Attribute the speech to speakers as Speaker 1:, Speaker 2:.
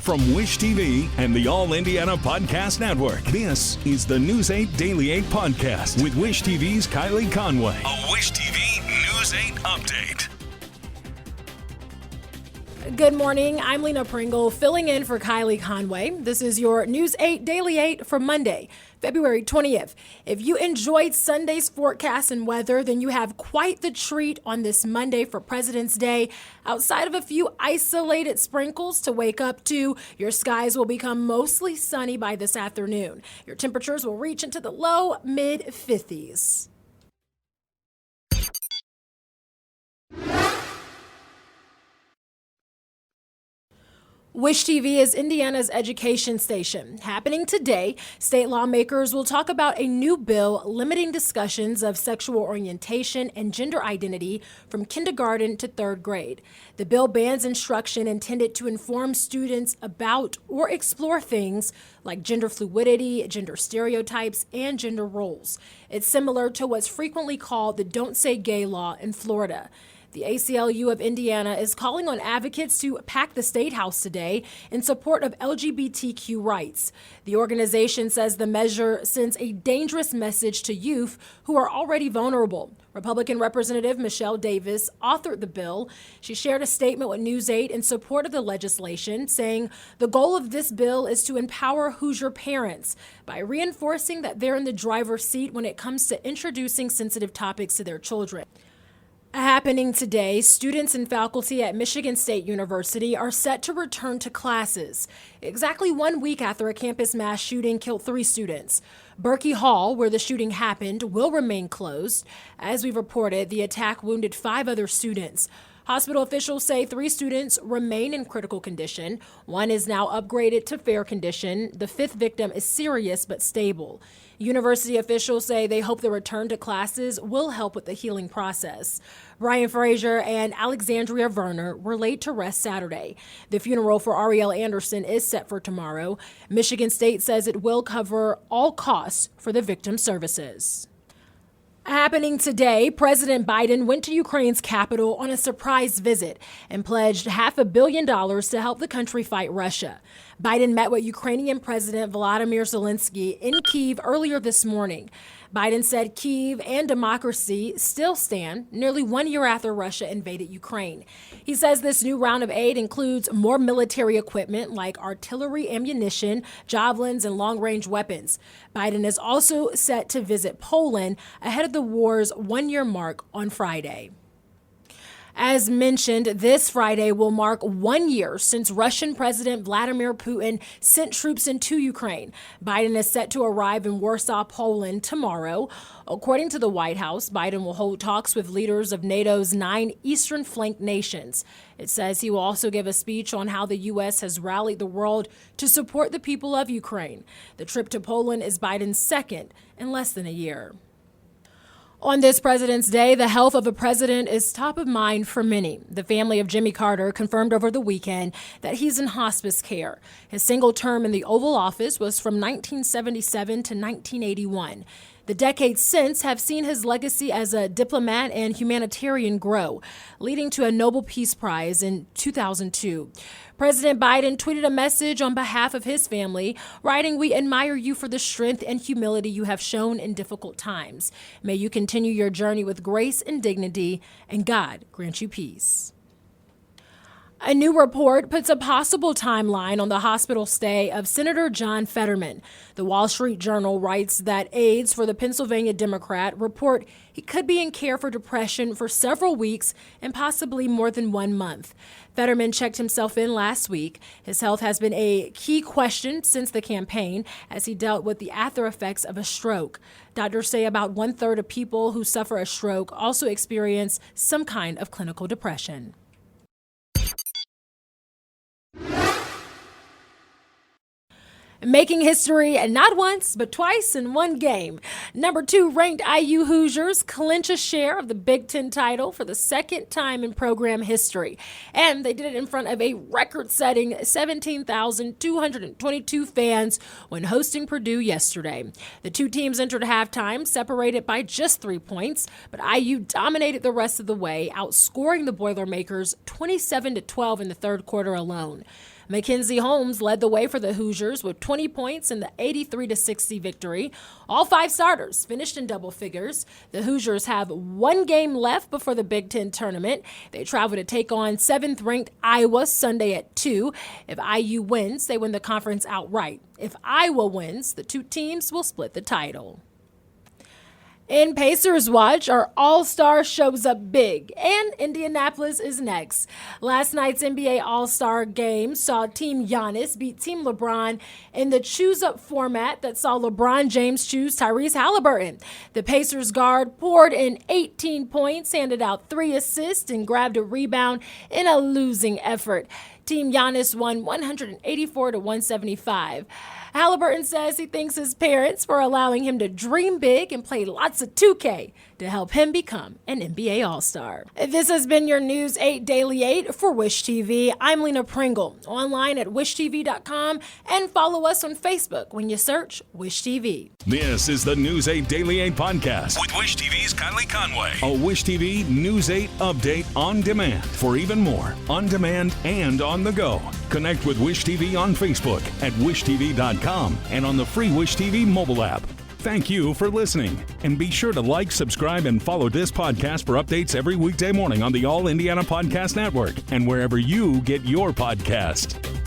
Speaker 1: From Wish TV and the All Indiana Podcast Network, this is the News 8 Daily 8 Podcast with Wish TV's Kylie Conway. A Wish TV News 8 update.
Speaker 2: Good morning. I'm Lena Pringle, filling in for Kylie Conway. This is your News 8 Daily 8 for Monday, February 20th. If you enjoyed Sunday's forecast and weather, then you have quite the treat on this Monday for President's Day. Outside of a few isolated sprinkles to wake up to, your skies will become mostly sunny by this afternoon. Your temperatures will reach into the low mid-50s. Wish TV is Indiana's education station. Happening today, state lawmakers will talk about a new bill limiting discussions of sexual orientation and gender identity from kindergarten to third grade. The bill bans instruction intended to inform students about or explore things like gender fluidity, gender stereotypes, and gender roles. It's similar to what's frequently called the Don't Say Gay law in Florida. The ACLU of Indiana is calling on advocates to pack the State House today in support of LGBTQ rights. The organization says the measure sends a dangerous message to youth who are already vulnerable. Republican Representative Michelle Davis authored the bill. She shared a statement with News 8 in support of the legislation, saying the goal of this bill is to empower Hoosier parents by reinforcing that they're in the driver's seat when it comes to introducing sensitive topics to their children. Happening today, students and faculty at Michigan State University are set to return to classes, exactly 1 week after a campus mass shooting killed 3 students. Berkey Hall, where the shooting happened, will remain closed. As we've reported, the attack wounded 5 other students. Hospital officials say 3 students remain in critical condition. 1 is now upgraded to fair condition. The 5th victim is serious but stable. University officials say they hope the return to classes will help with the healing process. Brian Frazier and Alexandria Verner were laid to rest Saturday. The funeral for Ariel Anderson is set for tomorrow. Michigan State says it will cover all costs for the victim's services. Happening today, President Biden went to Ukraine's capital on a surprise visit and pledged $500 million to help the country fight Russia. Biden met with Ukrainian President Volodymyr Zelensky in Kyiv earlier this morning. Biden said Kyiv and democracy still stand nearly 1 year after Russia invaded Ukraine. He says this new round of aid includes more military equipment like artillery ammunition, javelins, and long-range weapons. Biden is also set to visit Poland ahead of the war's 1 year mark on Friday. As mentioned, this Friday will mark 1 year since Russian President Vladimir Putin sent troops into Ukraine. Biden is set to arrive in Warsaw, Poland tomorrow. According to the White House, Biden will hold talks with leaders of NATO's 9 eastern flank nations. It says he will also give a speech on how the U.S. has rallied the world to support the people of Ukraine. The trip to Poland is Biden's second in less than a year. On this President's Day, the health of a president is top of mind for many. The family of Jimmy Carter confirmed over the weekend that he's in hospice care. His single term in the Oval Office was from 1977 to 1981. The decades since have seen his legacy as a diplomat and humanitarian grow, leading to a Nobel Peace Prize in 2002. President Biden tweeted a message on behalf of his family, writing, "We admire you for the strength and humility you have shown in difficult times. May you continue your journey with grace and dignity, and God grant you peace." A new report puts a possible timeline on the hospital stay of Senator John Fetterman. The Wall Street Journal writes that aides for the Pennsylvania Democrat report he could be in care for depression for several weeks and possibly more than 1 month. Fetterman checked himself in last week. His health has been a key question since the campaign as he dealt with the after effects of a stroke. Doctors say about 1/3 of people who suffer a stroke also experience some kind of clinical depression. Making history not once, but twice in one game. Number 2 ranked IU Hoosiers clinch a share of the Big Ten title for the second time in program history. And they did it in front of a record-setting 17,222 fans when hosting Purdue yesterday. The 2 teams entered halftime separated by just 3 points, but IU dominated the rest of the way, outscoring the Boilermakers 27-12 in the third quarter alone. Mackenzie Holmes led the way for the Hoosiers with 20 points in the 83-60 victory. All 5 starters finished in double figures. The Hoosiers have 1 game left before the Big Ten tournament. They travel to take on 7th-ranked Iowa Sunday at 2. If IU wins, they win the conference outright. If Iowa wins, the 2 teams will split the title. In Pacers Watch, our All-Star shows up big, and Indianapolis is next. Last night's NBA All-Star game saw Team Giannis beat Team LeBron in the choose-up format that saw LeBron James choose Tyrese Haliburton. The Pacers guard poured in 18 points, handed out 3 assists, and grabbed a rebound in a losing effort. Team Giannis won 184-175. Haliburton says he thanks his parents for allowing him to dream big and play lots of 2K to help him become an NBA All-Star. This has been your News 8 Daily 8 for Wish TV. I'm Lena Pringle, online at wishtv.com, and follow us on Facebook when you search Wish TV.
Speaker 1: This is the News 8 Daily 8 podcast with Wish TV's Kylie Conway. A Wish TV News 8 update on demand for even more on demand and on the go. Connect with Wish TV on Facebook at wishtv.com and on the free Wish TV mobile app. Thank you for listening, and be sure to like, subscribe, and follow this podcast for updates every weekday morning on the All Indiana Podcast Network and wherever you get your podcast.